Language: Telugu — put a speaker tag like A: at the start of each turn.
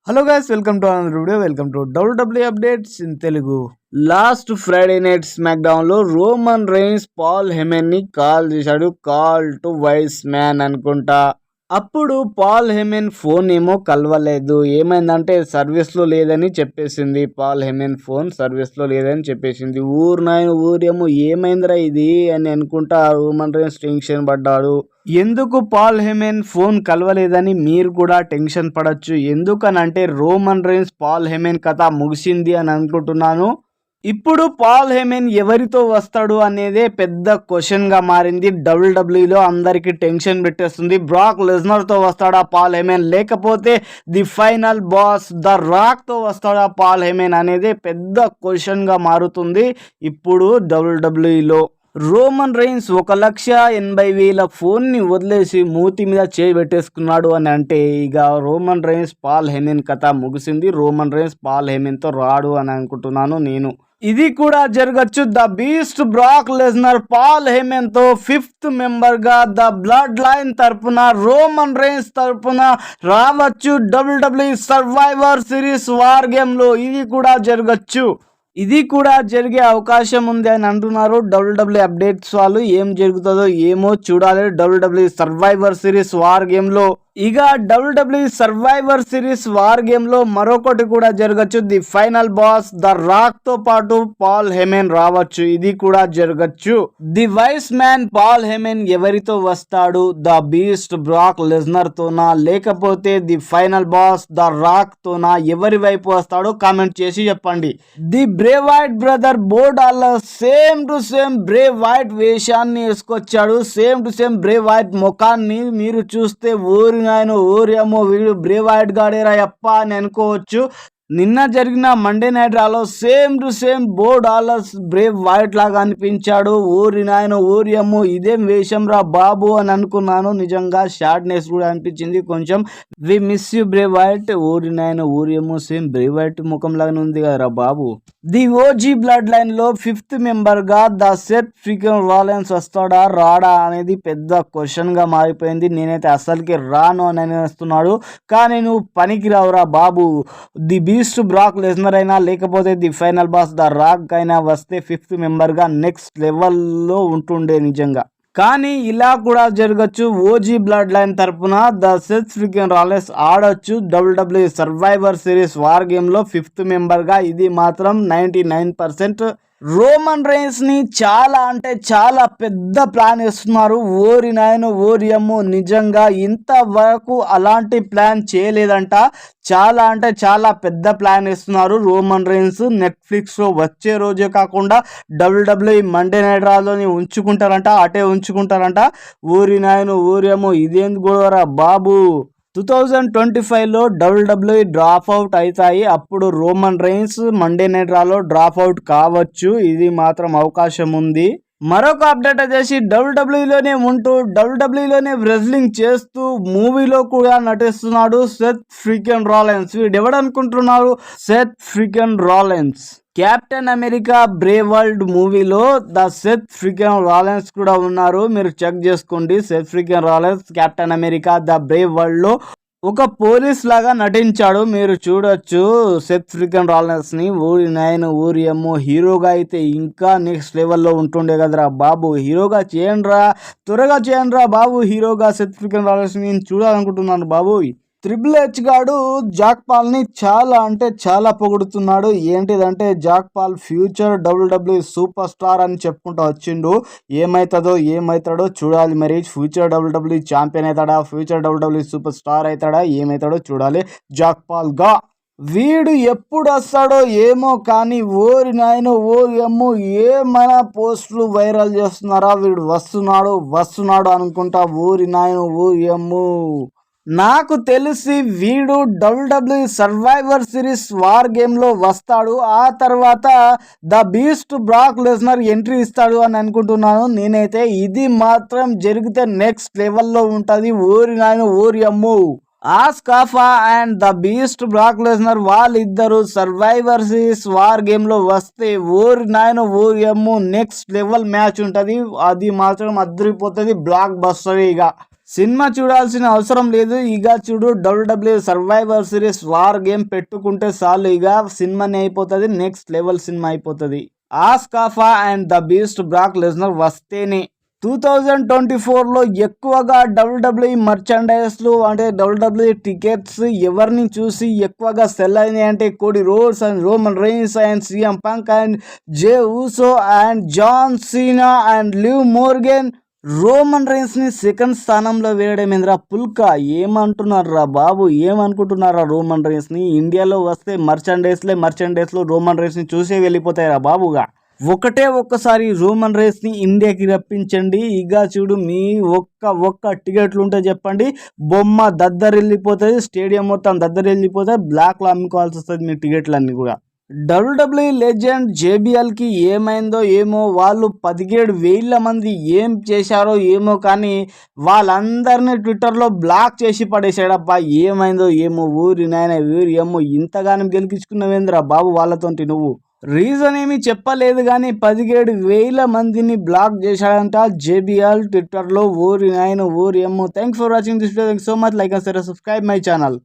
A: Hello guys, welcome to another video. Welcome to WWE updates in Telugu. Last Friday night SmackDown లో రోమన్ రైన్స్ పాల్ హెమెన్ ని కాల్ చేశాడు. కాల్ టు వైస్ మ్యాన్ అనుకుంటా. అప్పుడు పాల్ హెమెన్ ఫోన్ ఏమో కలవలేదు. ఏమైందంటే సర్వీస్ లో లేదని చెప్పేసింది. పాల్ హెమెన్ ఫోన్ సర్వీస్ లో లేదని చెప్పేసింది. ఊరేమో ఏమైందిరా ఇది అని అనుకుంటా రోమన్ రైన్స్ టెన్షన్ పడ్డాడు. ఎందుకు పాల్ హెమెన్ ఫోన్ కలవలేదని మీరు కూడా టెన్షన్ పడచ్చు. ఎందుకనంటే రోమన్ రైన్స్ పాల్ హెమెన్ కథ ముగిసింది అని అనుకుంటున్నాను. ఇప్పుడు పాల్ హెమెన్ ఎవరితో వస్తాడు అనేదే పెద్ద క్వశ్చన్ గా మారింది. డబ్ల్యూడబ్ల్యూలో అందరికి టెన్షన్ పెట్టేస్తుంది. బ్రాక్ లెస్నర్ తో వస్తాడా పాల్ హెమెన్, లేకపోతే the final boss the Rock తో వస్తాడా పాల్ హెమెన్ అనేది పెద్ద క్వశ్చన్ గా మారుతుంది ఇప్పుడు డబ్ల్యూడబ్ల్యూలో. రోమన్ రైన్స్ 1,80,000 ఫోన్ని వదిలేసి మూతి మీద చేయి పెట్టేసుకున్నాడు అని అంటే ఇక రోమన్ రైన్స్ పాల్ హెమెన్ కథ ముగిసింది. రోమన్ రైన్స్ పాల్ హెమెన్తో రాడు అని అనుకుంటున్నాను నేను. ఇది కూడా జరగచ్చు. The beast Brock Lesnar Paul Heyman తో 5th మెంబర్ గా ద బ్లడ్ లైన్ తరపున రోమన్ రైన్స్ తరపున రావచ్చు WW survivor series war game లో. ఇది కూడా జరగచ్చు. ఇది కూడా జరిగే అవకాశం ఉంది అని అంటున్నారు డబ్ల్యూడబ్ల్యూ అప్డేట్స్ వాళ్ళు. ఏం జరుగుతుందో ఏమో చూడాలి WW survivor series war game లో. ఇక WW survivor series war game లో మరొకటి కూడా జరగచ్చు. The final boss the Rock తో పాటు పాల్ హెమెన్ రావచ్చు. ఇది కూడా జరగచ్చు. The wise man Paul Heyman ఎవరితో వస్తాడు? ద బీస్ట్ బ్రాక్ లెస్నర్ తోనా, లేకపోతే the final boss the Rock తోనా? ఎవరి వైపు వస్తాడో కామెంట్ చేసి చెప్పండి. The Bray Wyatt brother Bo Dallas same to same Bray Wyatt వేషాన్ని వేసుకొచ్చాడు. Same to same Bray white ముఖాన్ని మీరు చూస్తే ఊరేమో వీడు బ్రే వైట్ గాడేరా యప్ప అని అనుకోవచ్చు. నిన్న జరిగిన మండే నైట్ రాలో same to same Bo Dallas Bray Wyatt లాగా అనిపించాడు. ఊరియమ్మో ఇదేం వేషం రా బాబు అని అనుకున్నాను. నిజంగా షార్ట్నెస్ కూడా అనిపించింది కొంచెం. We miss you Bray Wyatt. ఊరియమ్మో సేమ్ బ్రేవ్ వైట్ ముఖం లాగానే ఉంది కదరా బాబు. ది ఓజీ బ్లడ్ లైన్ లో 5th మెంబర్ గా ద సెత్ ఫ్రీకెన్ రాలెన్స్ వస్తాడా రాడా అనేది పెద్ద క్వశ్చన్ గా మారిపోయింది. నేనైతే అసలుకి రాను అని అనేస్తున్నాడు. కానీ నువ్వు పనికి రావురా బాబు. ది బీస్ట్ బ్రాక్ లెస్నర్ అయినా, లేకపోతే the final boss the rock అయినా వస్తే 5th మెంబర్ గా నెక్స్ట్ లెవెల్లో ఉంటుండే నిజంగా. కానీ ఇలా కూడా జరగచ్చు. ఓజీ బ్లడ్ లైన్ తరపున ద సెత్ ఫ్రీకెన్ రాలెన్స్ ఆడొచ్చు WWE survivor series war game లో 5th మెంబర్ గా. ఇది మాత్రం 99%. రోమన్ రైన్స్ ని చాలా అంటే చాలా పెద్ద ప్లాన్ వేస్తున్నారు. ఓరియమ్మో నిజంగా ఇంతవరకు అలాంటి ప్లాన్ చేయలేదంట. చాలా అంటే చాలా పెద్ద ప్లాన్ వేస్తున్నారు రోమన్ రైన్స్. నెట్ఫ్లిక్స్ లో వచ్చే రోజే కాకుండా డబ్ల్యూడబ్ల్యూ మండే నైట్ రాలోని ఉంచుకుంటారంట, అటే ఉంచుకుంటారంట. ఓరియమ్మో ఇదేంది గొడవరా బాబు. 2025లో డబ్ల్యూడబ్ల్యూ డ్రాప్ అవుట్ అవుతాయి. అప్పుడు రోమన్ రైన్స్ మండే నైట్ రాలో డ్రాప్ అవుట్ కావచ్చు. ఇది మాత్రం అవకాశం ఉంది. మరొక అప్డేట్ వచ్చేసి డబ్ల్యూడబ్ల్యూలోనే ఉంటూ డబ్ల్యూడబ్ల్యూలోనే రెజ్లింగ్ చేస్తూ మూవీలో కూడా నటిస్తున్నాడు సెత్ ఫ్రీకెన్ రాలెన్స్. వీడు ఎవడనుకుంటున్నారు? Seth Freakin Rollins. Captain America Brave World మూవీలో ద సెత్ ఫ్రీకెన్ రాలెన్స్ కూడా ఉన్నారు. మీరు చెక్ చేసుకోండి. Seth Freakin Rollins Captain America the Brave World లో ఒక పోలీస్ లాగా నటించాడు. మీరు చూడొచ్చు సెత్ ఫ్రీకెన్ రాలెన్స్ ని. ఊరియమ్మో హీరోగా అయితే ఇంకా నెక్స్ట్ లెవెల్లో ఉంటుండే కదరా బాబు. హీరోగా చేయండిరా, త్వరగా చేయండిరా బాబు. హీరోగా సెత్ ఫ్రీకెన్ రాలెన్స్ నేను చూడాలనుకుంటున్నాను బాబు. ట్రిపుల్ హెచ్ గాడు జాక్ పాల్ ని చాలా అంటే చాలా పొగుడుతున్నాడు. ఏంటిదంటే Jake Paul future WWE super star అని చెప్పుకుంటూ వచ్చిండు. ఏమవుతాడో చూడాలి మరి. ఫ్యూచర్ డబ్ల్యూడబ్ల్యూ ఛాంపియన్ అవుతాడా, ఫ్యూచర్ డబ్ల్యూడబ్ల్యూ సూపర్ స్టార్ అవుతాడా, ఏమవుతాడో చూడాలి జాక్ పాల్ గా. వీడు ఎప్పుడు వస్తాడో ఏమో కానీ ఓరియమ్మో ఏమైనా పోస్టులు వైరల్ చేస్తున్నారా. వీడు వస్తున్నాడు అనుకుంటా. ఓరియమ్మో నాకు తెలిసి వీడు WWE survivor series war game లో వస్తాడు. ఆ తర్వాత the beast Brock Lesnar entry ఇస్తాడు అని అనుకుంటున్నాను నేనైతే. ఇది మాత్రం జరిగితే నెక్స్ట్ లెవెల్లో ఉంటుంది. ఓరియమ్మో ఆస్కాఫా and the beast Brock Lesnar వాళ్ళిద్దరు సర్వైవర్ సిరీస్ వార్ గేమ్ లో వస్తే ఓరియమ్మో నెక్స్ట్ లెవెల్ మ్యాచ్ ఉంటుంది. అది మాత్రం అదిరిపోతుంది, బ్లాక్ బస్టర్ ఇక. సినిమా చూడాల్సిన అవసరం లేదు. ఇక చూడు WW survivor series war game పెట్టుకుంటే చాలు, ఇక సినిమాని అయిపోతుంది, నెక్స్ట్ లెవెల్ సినిమా అయిపోతుంది. ఆస్కాఫా and the beast Brock Lesnar వస్తేనే 2024లో ఎక్కువగా డబ్ల్యూడబ్ల్యూఈ మర్చండైజ్లు అంటే డబ్ల్యూడబ్ల్యూఈ టికెట్స్ ఎవరిని చూసి ఎక్కువగా సెల్ అయినాయి అంటే Cody Rhodes and Roman Reigns and CM Punk and Jey Uso and John Cena and Liv Morgan. Roman Reigns ని సెకండ్ స్థానంలో వేయడమేంద్రా పుల్కా, ఏమంటున్నారా బాబు, ఏమనుకుంటున్నారా? రోమన్ రైన్స్ ని ఇండియాలో వస్తే మర్చండైజ్లో రోమన్ రైన్స్ ని చూసే వెళ్ళిపోతాయిరా బాబుగా. ఒక్కసారి రోమన్ రైన్స్ ని ఇండియాకి రప్పించండి. ఇక చూడు మీ ఒక్క టికెట్లు ఉంటే చెప్పండి, బొమ్మ దద్దరిల్లిపోతుంది, స్టేడియం మొత్తం దద్దరిల్లిపోతుంది, బ్లాక్లో అమ్ముకోవాల్సి వస్తుంది మీ టికెట్లన్నీ కూడా. డబ్ల్యూడబ్ల్యూఈ లెజెండ్ జేబీఎల్కి ఏమైందో ఏమో, వాళ్ళు 17,000 మంది ఏం చేశారో ఏమో, కానీ వాళ్ళందరినీ ట్విట్టర్లో బ్లాక్ చేసి పడేసాడబ్బా. ఏమైందో ఏమో, ఊరి నాయన ఊరి ఏమో, ఇంతగానం గెలిపించుకున్నవేంద్రా బాబు వాళ్ళతోటి నువ్వు. రీజన్ ఏమి చెప్పలేదు కానీ 17,000 మందిని బ్లాక్ చేశాడంట జేబీఎల్ ట్విట్టర్లో. ఊరి నాయన ఊరి ఏమో. Thanks for watching this video. Thank so much. Like and share, subscribe my channel.